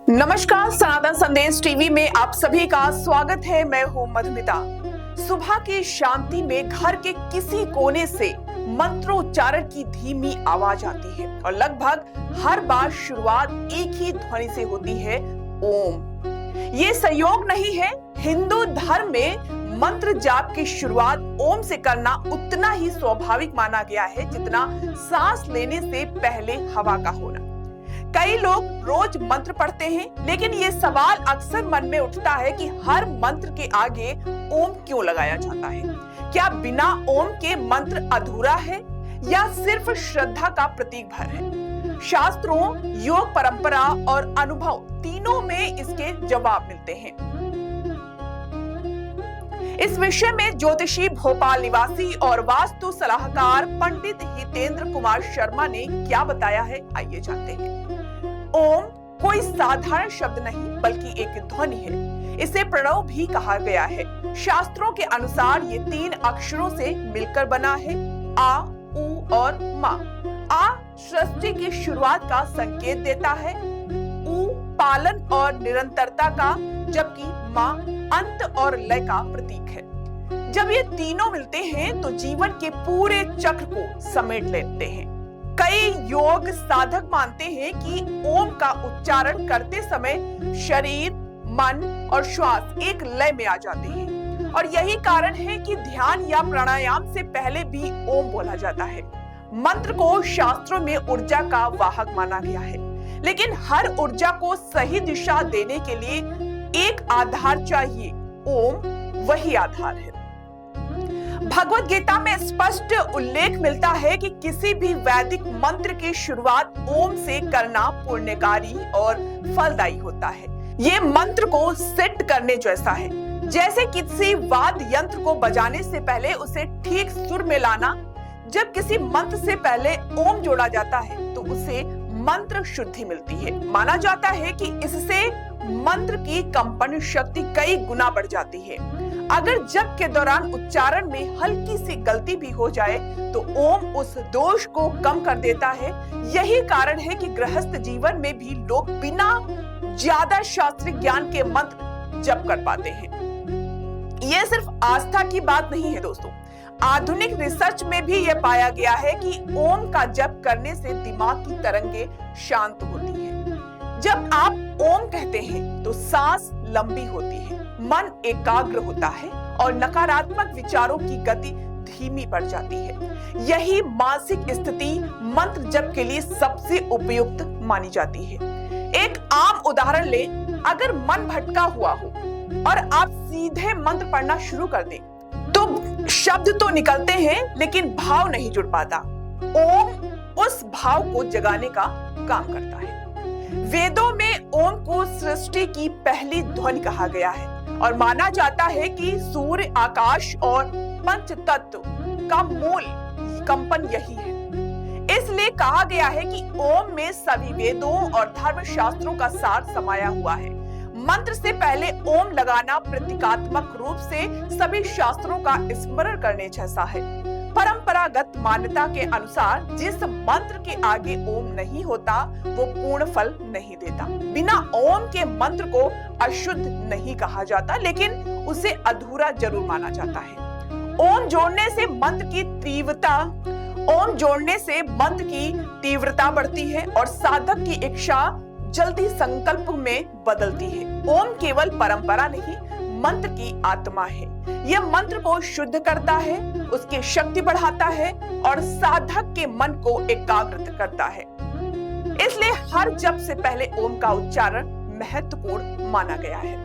नमस्कार, सनातन संदेश टीवी में आप सभी का स्वागत है। मैं हूं मधुमिता। सुबह की शांति में घर के किसी कोने से मंत्रोच्चारण की धीमी आवाज आती है और लगभग हर बार शुरुआत एक ही ध्वनि से होती है, ओम। ये संयोग नहीं है। हिंदू धर्म में मंत्र जाप की शुरुआत ओम से करना उतना ही स्वाभाविक माना गया है जितना सांस लेने से पहले हवा का होना। कई लोग रोज मंत्र पढ़ते हैं, लेकिन ये सवाल अक्सर मन में उठता है कि हर मंत्र के आगे ओम क्यों लगाया जाता है? क्या बिना ओम के मंत्र अधूरा है या सिर्फ श्रद्धा का प्रतीक भर है? शास्त्रों, योग परंपरा और अनुभव तीनों में इसके जवाब मिलते हैं। इस विषय में ज्योतिषी, भोपाल निवासी और वास्तु सलाहकार पंडित हितेंद्र कुमार शर्मा ने क्या बताया है, आइए जानते हैं। ओम कोई साधारण शब्द नहीं बल्कि एक ध्वनि है। इसे प्रणव भी कहा गया है। शास्त्रों के अनुसार ये 3 अक्षरों से मिलकर बना है, आ, उ और मा। आ सृष्टि की शुरुआत का संकेत देता है, उ पालन और निरंतरता का, जबकि मा अंत और लय का प्रतीक है। जब ये तीनों मिलते हैं तो जीवन के पूरे चक्र को समेट लेते हैं। कई योग साधक मानते हैं कि ओम का उच्चारण करते समय शरीर, मन और श्वास एक लय में आ जाते हैं और यही कारण है कि ध्यान या प्राणायाम से पहले भी ओम बोला जाता है। मंत्र को शास्त्रों में ऊर्जा का वाहक माना गया है, लेकिन हर ऊर्जा को सही दिशा देने के लिए एक आधार चाहिए। ओम वही आधार है। भगवत गीता में स्पष्ट उल्लेख मिलता है कि किसी भी वैदिक मंत्र की शुरुआत ओम से करना पुण्यकारी और फलदायी होता है। ये मंत्र को सेट करने जैसा है, जैसे किसी वाद्य यंत्र को बजाने से पहले उसे ठीक सुर में लाना। जब किसी मंत्र से पहले ओम जोड़ा जाता है तो उसे मंत्र शुद्धि मिलती है। माना जाता है कि इससे मंत्र की कंपन शक्ति कई गुना बढ़ जाती है। अगर जप के दौरान उच्चारण में हल्की सी गलती भी हो जाए तो ओम उस दोष को कम कर देता है। यही कारण है कि गृहस्थ जीवन में भी लोग बिना ज्यादा शास्त्रीय ज्ञान के मंत्र जप कर पाते हैं। यह सिर्फ आस्था की बात नहीं है दोस्तों। आधुनिक रिसर्च में भी यह पाया गया है कि ओम का जप करने से दिमाग की तरंगे शांत होती है। जब आप ओम कहते हैं तो सांस लंबी होती है, मन एकाग्र होता है और नकारात्मक विचारों की गति धीमी पड़ जाती है। यही मानसिक स्थिति मंत्र जप के लिए सबसे उपयुक्त मानी जाती है। एक आम उदाहरण ले, अगर मन भटका हुआ हो और आप सीधे मंत्र पढ़ना शुरू कर दें तो शब्द तो निकलते हैं लेकिन भाव नहीं जुड़ पाता। ओम उस भाव को जगाने का काम करता है। वेदों में ओम को सृष्टि की पहली ध्वनि कहा गया है और माना जाता है कि सूर्य, आकाश और पंच तत्व का मूल कंपन यही है। इसलिए कहा गया है कि ओम में सभी वेदों और धर्म शास्त्रों का सार समाया हुआ है। मंत्र से पहले ओम लगाना प्रतीकात्मक रूप से सभी शास्त्रों का स्मरण करने जैसा है। परंपरागत मान्यता के अनुसार जिस मंत्र के आगे ओम नहीं होता वो पूर्ण फल नहीं देता। बिना ओम के मंत्र को अशुद्ध नहीं कहा जाता, लेकिन उसे अधूरा जरूर माना जाता है। ओम जोड़ने से मंत्र की तीव्रता बढ़ती है और साधक की इच्छा जल्दी संकल्प में बदलती है। ओम केवल परंपरा नहीं, मंत्र की आत्मा है। यह मंत्र को शुद्ध करता है, उसकी शक्ति बढ़ाता है और साधक के मन को एकाग्र करता है। इसलिए हर जप से पहले ओम का उच्चारण महत्वपूर्ण माना गया है।